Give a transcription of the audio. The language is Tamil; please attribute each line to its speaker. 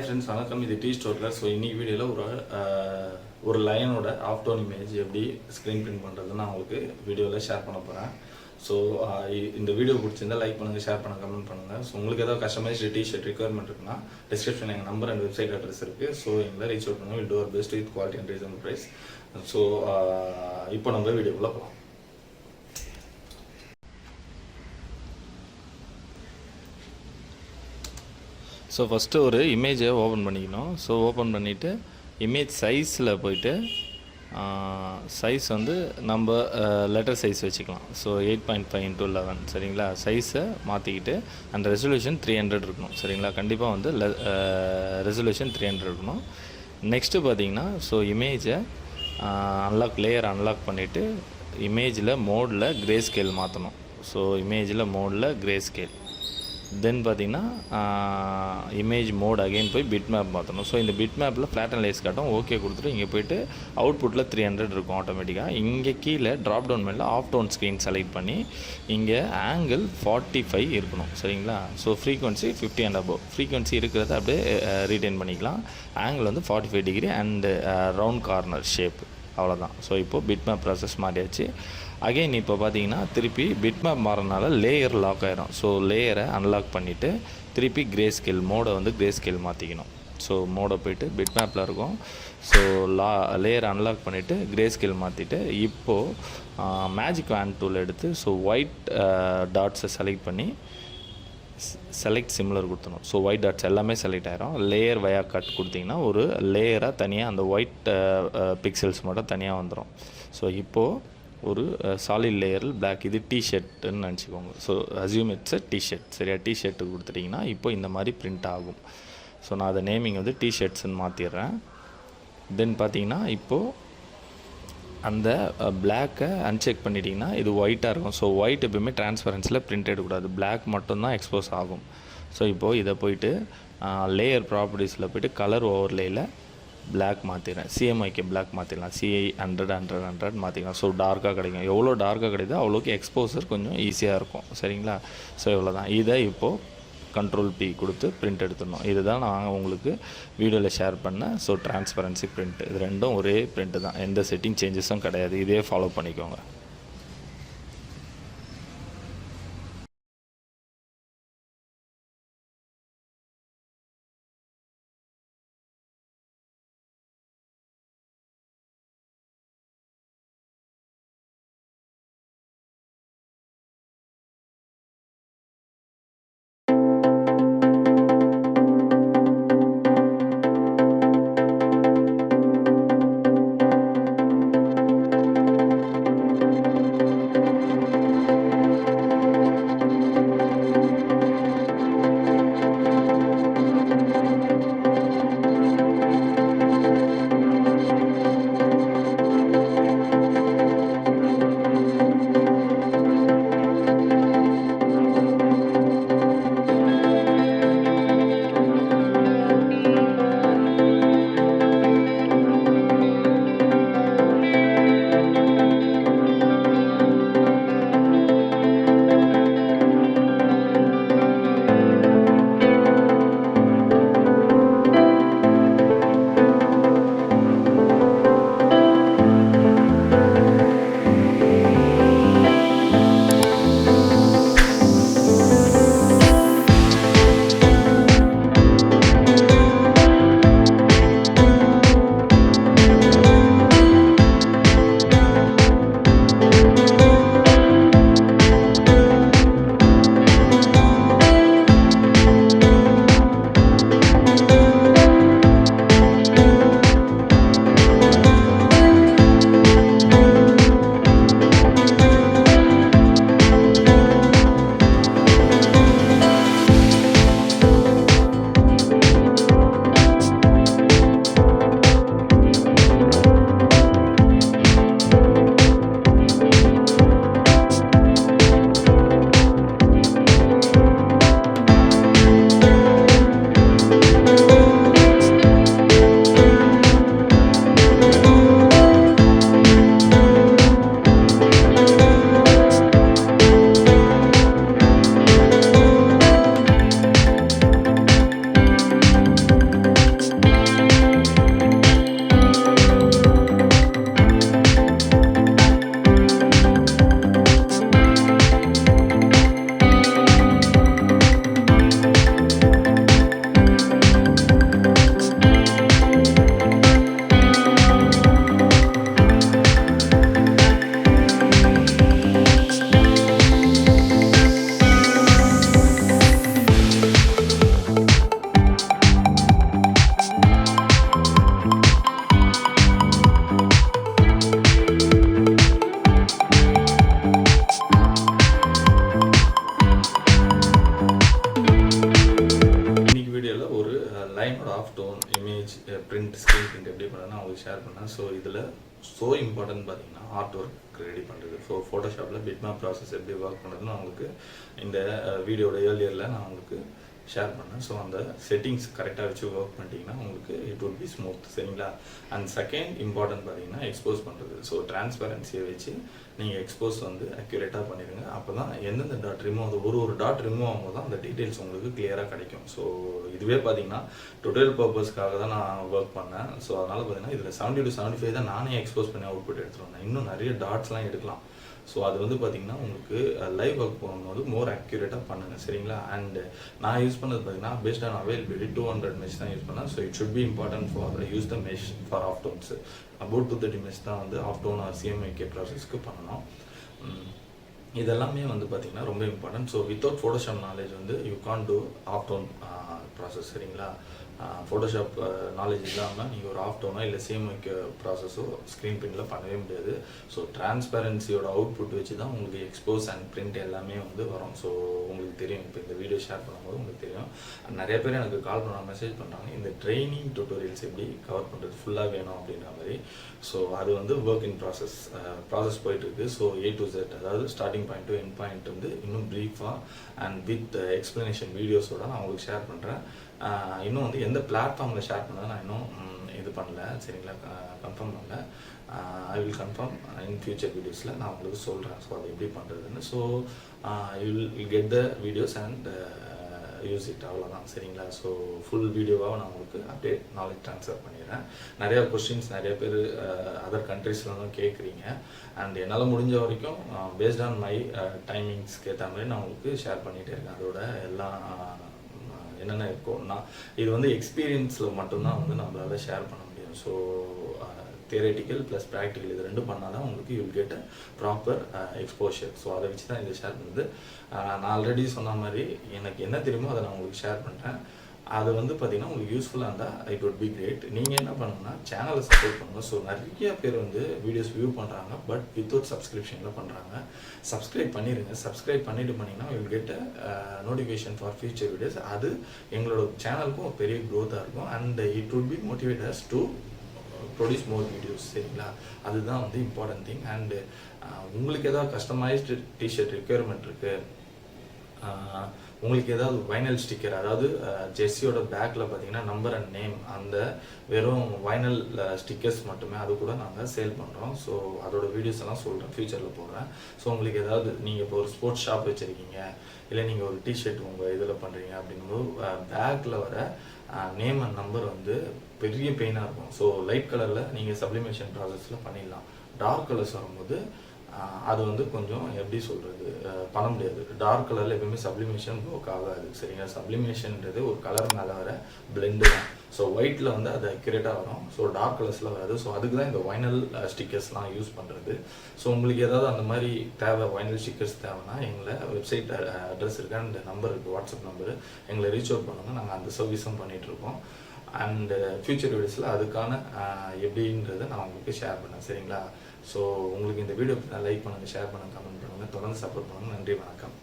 Speaker 1: ஃப்ரெண்ட்ஸ் வணக்கம். இது Teeztotaller. ஸோ இன்னைக்கு வீடியோவில் ஒரு லைனோட Halftone இமேஜ் எப்படி ஸ்க்ரீன் பிரிண்ட் பண்ணுறதுன்னு நான் உங்களுக்கு வீடியோவில் ஷேர் பண்ண போகிறேன். ஸோ இந்த வீடியோ பிடிச்சிருந்தால் லைக் பண்ணுங்கள், ஷேர் பண்ணுங்கள், கமெண்ட் பண்ணுங்கள். ஸோ உங்களுக்கு ஏதாவது கஸ்டமைஸ்டு டிஷர்ட் ரெக்யர்மெண்ட் இருக்குன்னா டிஸ்கிரிப்ஷன் எங்கள் நம்பர் அண்ட் வெப்சைட் அட்ரஸ் இருக்குது. ஸோ எங்களை ரீச் அவுட் பண்ணுங்கள். Will do our best with quality and reasonable price. So இப்போ நம்ம வீடியோக்குள்ளே போகலாம். ஸோ ஃபஸ்ட்டு ஒரு இமேஜை ஓப்பன் பண்ணிக்கணும். ஸோ ஓப்பன் பண்ணிவிட்டு இமேஜ் சைஸில் போயிட்டு சைஸ் வந்து நம்ம லெட்டர் சைஸ் வச்சுக்கலாம். ஸோ 8.5 × 11 சரிங்களா. சைஸை மாற்றிக்கிட்டு அந்த ரெசல்யூஷன் 300 இருக்கணும் சரிங்களா. கண்டிப்பாக வந்து ரெசல்யூஷன் 300 இருக்கணும். நெக்ஸ்ட்டு பார்த்தீங்கன்னா ஸோ இமேஜை லேயர் அன்லாக் பண்ணிவிட்டு இமேஜில் மோடில் கிரே ஸ்கேல் மாற்றணும். ஸோ இமேஜில் மோடில் கிரே ஸ்கேல் தென் பார்த்திங்கன்னா இமேஜ் மோட் அகெயின் போய் பிட்மேப் மாற்றணும். ஸோ இந்த பிட்மேப்பில் ஃப்ளாட் அண்ட் லேஸ் காட்டும். ஓகே கொடுத்துட்டு இங்கே போய்ட்டு அவுட்புட்டில் 300 இருக்கும் ஆட்டோமேட்டிக்காக. இங்கே கீழே ட்ராப் டவுன் மேலே Halftone ஸ்க்ரீன் செலக்ட் பண்ணி இங்கே ஆங்கிள் 45 இருக்கணும் சரிங்களா. So frequency 50 and above. Frequency இருக்கிறத அப்படியே ரீட்டைன் பண்ணிக்கலாம். ஆங்கிள் வந்து 45 degree and round corner shape, அவ்வளோதான். ஸோ இப்போது பிட்மேப் ப்ராசஸ் மாறியாச்சு. அகெயின் இப்போ பார்த்தீங்கன்னா திருப்பி பிட்மேப் மாறனால லேயர் லாக் ஆகிரும். ஸோ லேயரை அன்லாக் பண்ணிவிட்டு திருப்பி கிரே ஸ்கேல் மோடை வந்து கிரே ஸ்கேல் மாற்றிக்கணும். ஸோ மோடை போய்ட்டு பிட்மேப்பில் இருக்கும். ஸோ லேயரை அன்லாக் பண்ணிவிட்டு கிரே ஸ்கேல் மாற்றிட்டு இப்போது மேஜிக் வேண்ட் டூல் எடுத்து ஸோ ஒயிட் டாட்ஸை செலக்ட் பண்ணி செலக்ட் சிமிலர் கொடுத்தணும். ஸோ ஒயிட் டாட்ஸ் எல்லாமே செலக்ட் ஆகிரும். லேயர் வயா கட் கொடுத்திங்கன்னா ஒரு லேயராக தனியாக அந்த ஒயிட் பிக்சல்ஸ் மட்டும் தனியாக வந்துடும். ஸோ இப்போது ஒரு சாலிட் லேயரில் பிளாக், இது டிஷர்ட்டுன்னு நினச்சிக்கோங்க. So assume it's a t-shirt சரியா. டிஷர்ட்டு கொடுத்துட்டிங்கன்னா இப்போ இந்த மாதிரி பிரிண்ட் ஆகும். ஸோ நான் அதை நேமிங் வந்து டிஷர்ட்ஸ்ன்னு மாற்றிடுறேன். தென் பார்த்தீங்கன்னா இப்போது அந்த பிளாக்கை அன்செக் பண்ணிட்டிங்கன்னா இது ஒயிட்டாக இருக்கும். ஸோ ஒயிட் எப்பவுமே டிரான்ஸ்பரன்ஸில் பிரிண்ட் எடுக்கக்கூடாது, பிளாக் மட்டும்தான் எக்ஸ்போஸ் ஆகும். ஸோ இப்போது இதை போயிட்டு லேயர் ப்ராப்பர்ட்டிஸில் போய்ட்டு கலர் ஓவர்லேயில் பிளாக் மாற்றிடுறேன். சிஎம்ஐக்கு பிளாக் மாற்றிடலாம். சிஐ 100 மாற்றிக்கலாம். ஸோ டார்க்காக கிடைக்கும். எவ்வளோ டார்க்காக கிடைக்குதோ அவ்வளோக்கு எக்ஸ்போசர் கொஞ்சம் ஈஸியாக இருக்கும் சரிங்களா. ஸோ இவ்வளோ தான். இதை இப்போது Ctrl P கொடுத்து பிரிண்ட் எடுத்துடணும். இதுதான் நான் உங்களுக்கு வீடியோவில் ஷேர் பண்ணேன். ஸோ டிரான்ஸ்பரன்சி பிரிண்ட், இது ரெண்டும் ஒரே பிரிண்ட்டு தான், எந்த செட்டிங் சேஞ்சஸும் கிடையாது. இதே ஃபாலோ பண்ணிக்கோங்க. உங்களுக்கு ஷேர் பண்ணேன். ஸோ இதில் ஸோ இம்பார்ட்டன்ட் பார்த்தீங்கன்னா ஆர்ட் ஒர்க் ரெடி பண்ணுறது. ஸோ ஃபோட்டோஷாப்பில் பிட்மேப் ப்ராசஸ் எப்படி ஒர்க் பண்ணுறதுன்னு நான் உங்களுக்கு இந்த வீடியோட ஏர்லியரில் நான் உங்களுக்கு ஷேர் பண்ணேன். ஸோ அந்த செட்டிங்ஸ் கரெக்டாக வச்சு ஒர்க் பண்ணிட்டீங்கன்னா உங்களுக்கு இட் வுட் பி ஸ்மூத், சரிங்களா. அண்ட் செகண்ட் இம்பார்ட்டன்ட் பார்த்தீங்கன்னா எக்ஸ்போஸ் பண்ணுறது. ஸோ டிரான்ஸ்பரன்சியை வச்சு நீங்கள் எக்ஸ்போஸ் வந்து அக்யூரேட்டாக பண்ணிடுங்க. அப்போ தான் எந்தெந்த டாட் ரிமூவ் ஆகுது, ஒரு டாட் ரிமூவ் ஆகும்போது தான் அந்த டீட்டெயில்ஸ் உங்களுக்கு கிளியராக கிடைக்கும். ஸோ இதுவே பார்த்தீங்கன்னா டுட்டோரியல் பர்பஸ்க்காக தான் நான் ஒர்க் பண்ணேன். ஸோ அதனால் பார்த்தீங்கன்னா இதில் 70 to 75 தான் நானே எக்ஸ்போஸ் பண்ணி அவுட்புட் எடுத்துகிட்டு வந்தேன். இன்னும் நிறைய டாட்ஸ்லாம் எடுக்கலாம். ஸோ அது வந்து பார்த்திங்கன்னா உங்களுக்கு லைவ் ஒர்க் போகும்போது மோர் அக்யூரேட்டாக பண்ணுங்கள், சரிங்களா. அண்ட் நான் யூஸ் பண்ணது பார்த்தீங்கன்னா பேஸ்ட் ஆன் அவைலபிலிட்டி 200 மெஷ் தான் யூஸ் பண்ணேன். So it should be important for use the mesh for Halftones. About 230 mesh தான் வந்து Halftone ஆர் CMYK ப்ராசஸ்க்கு பண்ணணும். இதெல்லாமே வந்து பார்த்திங்கன்னா ரொம்ப important. So without Photoshop knowledge வந்து you can do Halftone process, சரிங்களா. ஃபோட்டோஷாப் நாலேஜ் இல்லாமல் நீங்கள் ஒரு Halftone இல்லை CMYK ப்ராசஸோ ஸ்க்ரீன் பிரிண்டில் பண்ணவே முடியாது. ஸோ டிரான்ஸ்பரன்சியோட அவுட்புட் வச்சு தான் உங்களுக்கு எக்ஸ்போஸ் அண்ட் பிரிண்ட் எல்லாமே வந்து வரும். ஸோ உங்களுக்கு தெரியும், இப்போ இந்த வீடியோ ஷேர் பண்ணும்போது உங்களுக்கு தெரியும். நிறைய பேர் எனக்கு கால் பண்ண மெசேஜ் பண்ணுறாங்க, இந்த ட்ரைனிங் டியூட்டோரியல்ஸ் எப்படி கவர் பண்ணுறது ஃபுல்லாக வேணும் அப்படின்ற மாதிரி. ஸோ அது வந்து ஒர்க் இன் ப்ராசஸ் போயிட்டுருக்கு. ஸோ A to Z, அதாவது starting point to end point வந்து இன்னும் ப்ரீஃபாக அண்ட் வித் எக்ஸ்ப்ளனேஷன் வீடியோஸோட நான் உங்களுக்கு ஷேர் பண்ணுறேன். இன்னும் வந்து எந்த பிளாட்ஃபார்மில் ஷேர் பண்ணதை நான் இன்னும் இது பண்ணல, சரிங்களா, கன்ஃபார்ம் பண்ணல. I will confirm in future வீடியோஸில் நான் உங்களுக்கு சொல்கிறேன். ஸோ அது எப்படி பண்ணுறதுன்னு. So you will get the videos and use it, அவ்வளோதான், சரிங்களா. ஸோ ஃபுல் வீடியோவாக நான் உங்களுக்கு அப்டேட் நாலேஜ் ட்ரான்ஸ்ஃபர் பண்ணிடுறேன். நிறையா கொஸ்டின்ஸ் நிறைய பேர் அதர் கண்ட்ரீஸ்லாம் கேட்குறீங்க. அண்ட் என்னால் முடிஞ்ச வரைக்கும் பேஸ்ட் ஆன் மை டைமிங்ஸ்க்கு ஏற்ற மாதிரி நான் உங்களுக்கு ஷேர் பண்ணிகிட்டே இருக்கேன். அதோட எல்லாம் என்னென்ன இருக்கும்னா இது வந்து எக்ஸ்பீரியன்ஸில் மட்டும்தான் வந்து நம்மளால் ஷேர் பண்ண முடியும். ஸோ தியரட்டிக்கல் ப்ளஸ் ப்ராக்டிக்கல் இது ரெண்டும் பண்ணால் தான் உங்களுக்கு you get a proper exposure. So அதை வச்சு தான் இதை ஷேர் பண்ணுறது. நான் ஆல்ரெடி சொன்ன மாதிரி எனக்கு என்ன தெரியுமோ அதை நான் உங்களுக்கு ஷேர் பண்ணுறேன். அது வந்து பார்த்திங்கன்னா உங்களுக்கு யூஸ்ஃபுல்லாக இருந்தால் இட் வுட் பி கிரேட். நீங்கள் என்ன பண்ணுங்கன்னா சேனலை சப்போர்ட் பண்ணுங்கள். ஸோ நிறைய பேர் வந்து வீடியோஸ் வியூ பண்ணுறாங்க, பட் வித்தவுட் சப்ஸ்கிரிப்ஷனில் பண்ணுறாங்க. சப்ஸ்கிரைப் பண்ணிடுங்க. சப்ஸ்கிரைப் பண்ணிட்டு பண்ணிங்கன்னா will get notification for future videos. அது எங்களோட சேனலுக்கும் ஒரு பெரிய க்ரோத்தாக இருக்கும். And it would be motivate us to produce more videos, சரிங்களா. அதுதான் வந்து இம்பார்ட்டன்ட் திங். அண்டு உங்களுக்கு ஏதாவது கஸ்டமைஸ்டு டிஷர்ட் ரெக்யர்மெண்ட் இருக்குது, உங்களுக்கு ஏதாவது வைனல் ஸ்டிக்கர், அதாவது ஜெர்சியோட பேக்கில் பார்த்தீங்கன்னா நம்பர் அண்ட் நேம், அந்த வெறும் வைனல் ஸ்டிக்கர்ஸ் மட்டுமே, அது கூட நாங்கள் சேல் பண்ணுறோம். ஸோ அதோட வீடியோஸ் எல்லாம் சொல்கிறேன், ஃபியூச்சரில் போடுறேன். ஸோ உங்களுக்கு ஏதாவது நீங்கள் இப்போ ஒரு ஸ்போர்ட்ஸ் ஷாப் வச்சுருக்கீங்க, இல்லை நீங்கள் ஒரு டிஷர்ட் உங்கள் இதில் பண்ணுறீங்க அப்படிங்கும்போது பேக்கில் வர நேம் அண்ட் நம்பர் வந்து பெரிய பெயினாக இருக்கும். ஸோ லைட் கலரில் நீங்கள் சப்ளிமேஷன் ப்ராசஸில் பண்ணிடலாம். டார்க் கலர்ஸ் வரும்போது அது வந்து கொஞ்சம் எப்படி சொல்கிறது, பண்ண முடியாது. டார்க் கலரில் எப்பவுமே சப்ளிமேஷன் ஒர்க் ஆகாது, சரிங்களா. சப்ளிமேஷன்ன்றது ஒரு கலர் மேலே வர பிளெண்டு தான். ஸோ ஒயிட்டில் வந்து அது அக்யூரேட்டாக வரும். ஸோ டார்க் கலர்ஸில் வராது. ஸோ அதுக்கு தான் இந்த வைனல் ஸ்டிக்கர்ஸ்லாம் யூஸ் பண்ணுறது. ஸோ உங்களுக்கு ஏதாவது அந்த மாதிரி தேவை, வைனல் ஸ்டிக்கர்ஸ் தேவைன்னா எங்களை வெப்சைட் அட்ரஸ் இருக்குது அண்ட் நம்பர் இருக்குது, வாட்ஸ்அப் நம்பரு, எங்களை ரீச் அவுட் பண்ணுங்கள். நாங்கள் அந்த சர்வீஸும் பண்ணிகிட்ருக்கோம். அண்ட் ஃபியூச்சர் வீடியோஸில் அதுக்கான எப்படின்றத நான் உங்களுக்கு ஷேர் பண்ணேன், சரிங்களா. ஸோ உங்களுக்கு இந்த வீடியோ லைக் பண்ணுங்கள், ஷேர் பண்ணுங்கள், கமெண்ட் பண்ணுங்கள், தொடர்ந்து சப்போர்ட் பண்ணுங்கள். நன்றி, வணக்கம்.